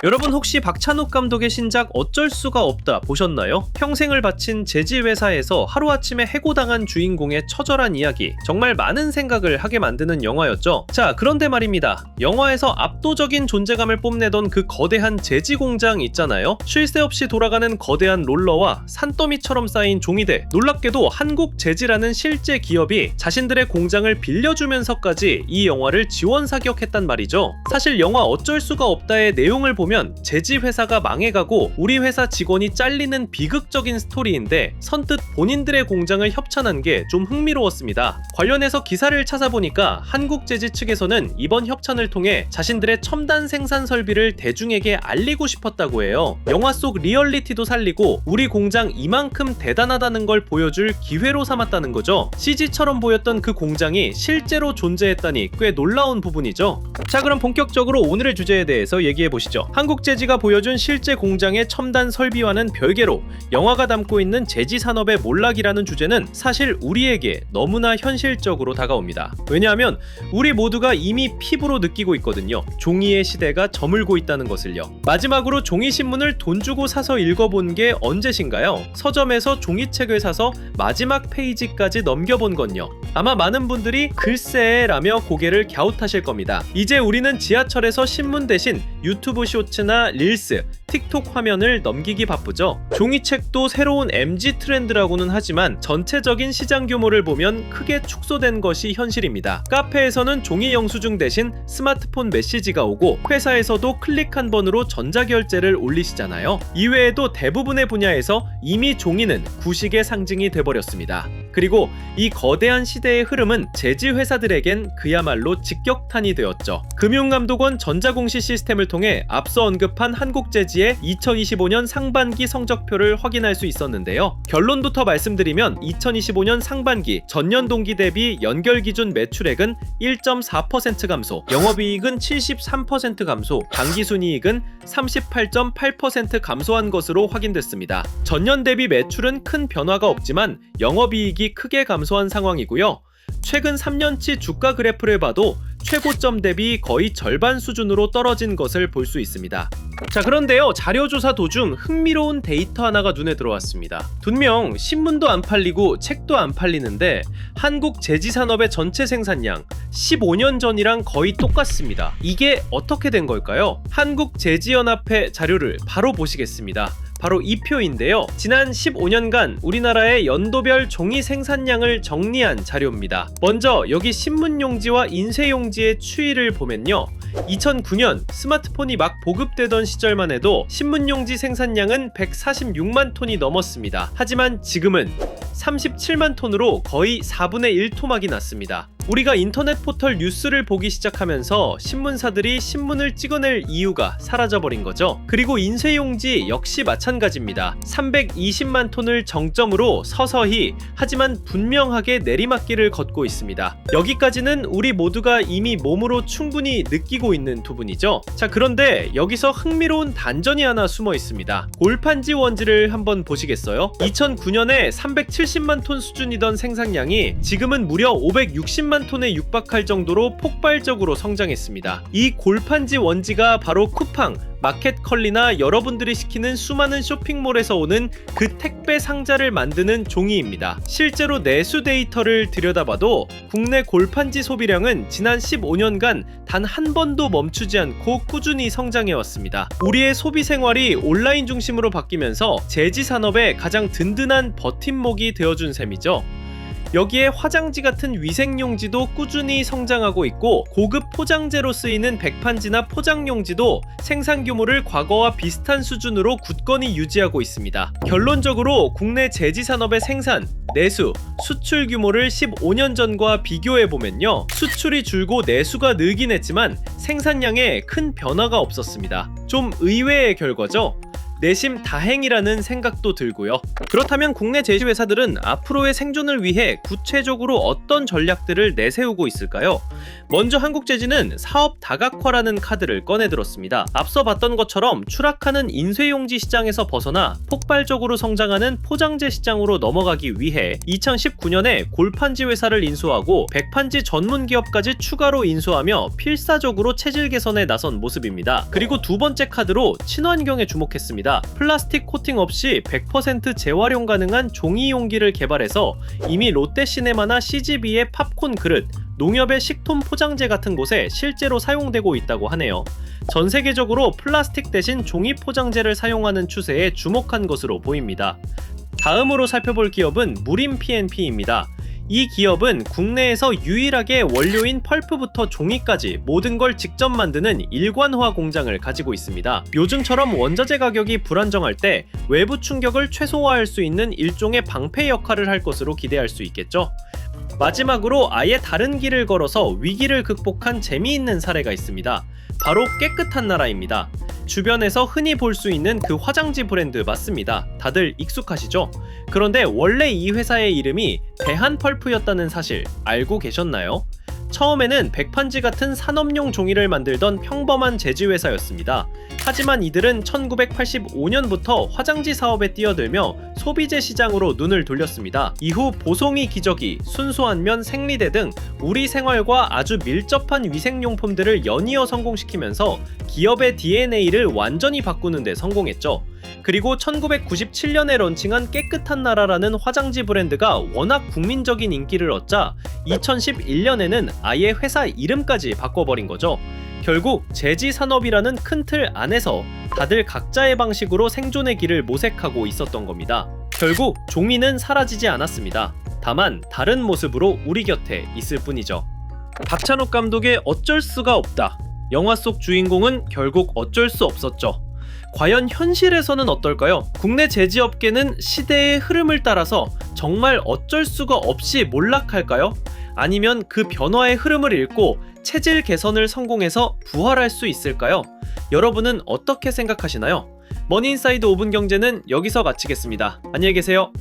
여러분 혹시 박찬욱 감독의 신작 어쩔 수가 없다 보셨나요? 평생을 바친 제지회사에서 하루아침에 해고당한 주인공의 처절한 이야기, 정말 많은 생각을 하게 만드는 영화였죠. 자, 그런데 말입니다. 영화에서 압도적인 존재감을 뽐내던 그 거대한 제지 공장 있잖아요. 쉴 새 없이 돌아가는 거대한 롤러와 산더미처럼 쌓인 종이대, 놀랍게도 한국제지라는 실제 기업이 자신들의 공장을 빌려주면서까지 이 영화를 지원 사격했단 말이죠. 사실 영화 어쩔 수가 없다의 내용을 보면 제지 회사가 망해가고 우리 회사 직원이 잘리는 비극적인 스토리인데 선뜻 본인들의 공장을 협찬한 게 좀 흥미로웠습니다. 관련해서 기사를 찾아보니까 한국제지 측에서는 이번 협찬을 통해 자신들의 첨단 생산 설비를 대중에게 알리고 싶었다고 해요. 영화 속 리얼리티도 살리고 우리 공장 이만큼 대단하다는 걸 보여줄 기회로 삼았다는 거죠. CG처럼 보였던 그 공장이 실제로 존재했다니 꽤 놀라운 부분이죠. 자, 그럼 본격적으로 오늘의 주제에 대해서 얘기해보시죠. 한국제지가 보여준 실제 공장의 첨단 설비와는 별개로 영화가 담고 있는 제지 산업의 몰락이라는 주제는 사실 우리에게 너무나 현실적으로 다가옵니다. 왜냐하면 우리 모두가 이미 피부로 느끼고 있거든요. 종이의 시대가 저물고 있다는 것을요. 마지막으로 종이신문을 돈 주고 사서 읽어본 게 언제신가요? 서점에서 종이책을 사서 마지막 페이지까지 넘겨본 건요. 아마 많은 분들이 글쎄 라며 고개를 갸웃하실 겁니다. 이제 우리는 지하철에서 신문 대신 유튜브 쇼츠나 릴스, 틱톡 화면을 넘기기 바쁘죠. 종이책도 새로운 MZ 트렌드라고는 하지만 전체적인 시장 규모를 보면 크게 축소된 것이 현실입니다. 카페에서는 종이 영수증 대신 스마트폰 메시지가 오고 회사에서도 클릭 한 번으로 전자결제를 올리시잖아요. 이외에도 대부분의 분야에서 이미 종이는 구식의 상징이 돼버렸습니다. 그리고 이 거대한 시대의 흐름은 제지 회사들에겐 그야말로 직격탄이 되었죠. 금융감독원 전자공시 시스템을 통해 앞서 언급한 한국제지의 2025년 상반기 성적표를 확인할 수 있었는데요. 결론부터 말씀드리면 2025년 상반기 전년 동기 대비 연결기준 매출액은 1.4% 감소, 영업이익은 73% 감소, 당기순이익은 38.8% 감소한 것으로 확인됐습니다. 전년 대비 매출은 큰 변화가 없지만 영업이익이 크게 감소한 상황이고요. 최근 3년치 주가 그래프를 봐도 최고점 대비 거의 절반 수준으로 떨어진 것을 볼 수 있습니다. 자, 그런데요, 자료조사 도중 흥미로운 데이터 하나가 눈에 들어왔습니다. 분명 신문도 안 팔리고 책도 안 팔리는데 한국 제지산업의 전체 생산량 15년 전이랑 거의 똑같습니다. 이게 어떻게 된 걸까요? 한국제지연합회 자료를 바로 보시겠습니다. 바로 이 표인데요. 지난 15년간 우리나라의 연도별 종이 생산량을 정리한 자료입니다. 먼저 여기 신문용지와 인쇄용지의 추이를 보면요. 2009년 스마트폰이 막 보급되던 시절만 해도 신문용지 생산량은 146만 톤이 넘었습니다. 하지만 지금은 37만 톤으로 거의 4분의 1 토막이 났습니다. 우리가 인터넷 포털 뉴스를 보기 시작하면서 신문사들이 신문을 찍어낼 이유가 사라져버린 거죠. 그리고 인쇄용지 역시 마찬가지입니다. 320만 톤을 정점으로 서서히 하지만 분명하게 내리막길을 걷고 있습니다. 여기까지는 우리 모두가 이미 몸으로 충분히 느끼고 있는 부분이죠. 자, 그런데 여기서 흥미로운 단전이 하나 숨어 있습니다. 골판지 원지를 한번 보시겠어요? 2009년에 370만 톤 수준이던 생산량이 지금은 무려 560만 톤에 육박할 정도로 폭발적으로 성장했습니다. 이 골판지 원지가 바로 쿠팡, 마켓컬리나 여러분들이 시키는 수많은 쇼핑몰에서 오는 그 택배 상자를 만드는 종이입니다. 실제로 내수 데이터를 들여다봐도 국내 골판지 소비량은 지난 15년간 단 한 번도 멈추지 않고 꾸준히 성장해왔습니다. 우리의 소비 생활이 온라인 중심으로 바뀌면서 제지 산업의 가장 든든한 버팀목이 되어준 셈이죠. 여기에 화장지 같은 위생용지도 꾸준히 성장하고 있고 고급 포장재로 쓰이는 백판지나 포장용지도 생산 규모를 과거와 비슷한 수준으로 굳건히 유지하고 있습니다. 결론적으로 국내 제지 산업의 생산, 내수, 수출 규모를 15년 전과 비교해보면요. 수출이 줄고 내수가 늘긴 했지만 생산량에 큰 변화가 없었습니다. 좀 의외의 결과죠? 내심 다행이라는 생각도 들고요. 그렇다면 국내 제지회사들은 앞으로의 생존을 위해 구체적으로 어떤 전략들을 내세우고 있을까요? 먼저 한국제지는 사업 다각화라는 카드를 꺼내들었습니다. 앞서 봤던 것처럼 추락하는 인쇄용지 시장에서 벗어나 폭발적으로 성장하는 포장재 시장으로 넘어가기 위해 2019년에 골판지 회사를 인수하고 백판지 전문 기업까지 추가로 인수하며 필사적으로 체질 개선에 나선 모습입니다. 그리고 두 번째 카드로 친환경에 주목했습니다. 플라스틱 코팅 없이 100% 재활용 가능한 종이 용기를 개발해서 이미 롯데시네마나 CGV의 팝콘 그릇, 농협의 식품 포장재 같은 곳에 실제로 사용되고 있다고 하네요. 전 세계적으로 플라스틱 대신 종이 포장재를 사용하는 추세에 주목한 것으로 보입니다. 다음으로 살펴볼 기업은 무림 P&P입니다. 이 기업은 국내에서 유일하게 원료인 펄프부터 종이까지 모든 걸 직접 만드는 일관화 공장을 가지고 있습니다. 요즘처럼 원자재 가격이 불안정할 때 외부 충격을 최소화할 수 있는 일종의 방패 역할을 할 것으로 기대할 수 있겠죠. 마지막으로 아예 다른 길을 걸어서 위기를 극복한 재미있는 사례가 있습니다. 바로 깨끗한 나라입니다. 주변에서 흔히 볼 수 있는 그 화장지 브랜드 맞습니다. 다들 익숙하시죠? 그런데 원래 이 회사의 이름이 대한펄프였다는 사실 알고 계셨나요? 처음에는 백판지 같은 산업용 종이를 만들던 평범한 제지회사였습니다. 하지만 이들은 1985년부터 화장지 사업에 뛰어들며 소비재 시장으로 눈을 돌렸습니다. 이후 보송이 기저귀, 순수한 면, 생리대 등 우리 생활과 아주 밀접한 위생용품들을 연이어 성공시키면서 기업의 DNA를 완전히 바꾸는 데 성공했죠. 그리고 1997년에 런칭한 깨끗한 나라라는 화장지 브랜드가 워낙 국민적인 인기를 얻자 2011년에는 아예 회사 이름까지 바꿔버린 거죠. 결국 제지 산업이라는 큰 틀 안에서 다들 각자의 방식으로 생존의 길을 모색하고 있었던 겁니다. 결국 종이는 사라지지 않았습니다. 다만 다른 모습으로 우리 곁에 있을 뿐이죠. 박찬욱 감독의 어쩔 수가 없다. 영화 속 주인공은 결국 어쩔 수 없었죠. 과연 현실에서는 어떨까요? 국내 제지업계는 시대의 흐름을 따라서 정말 어쩔 수가 없이 몰락할까요? 아니면 그 변화의 흐름을 읽고 체질 개선을 성공해서 부활할 수 있을까요? 여러분은 어떻게 생각하시나요? 머니인사이드 5분 경제는 여기서 마치겠습니다. 안녕히 계세요.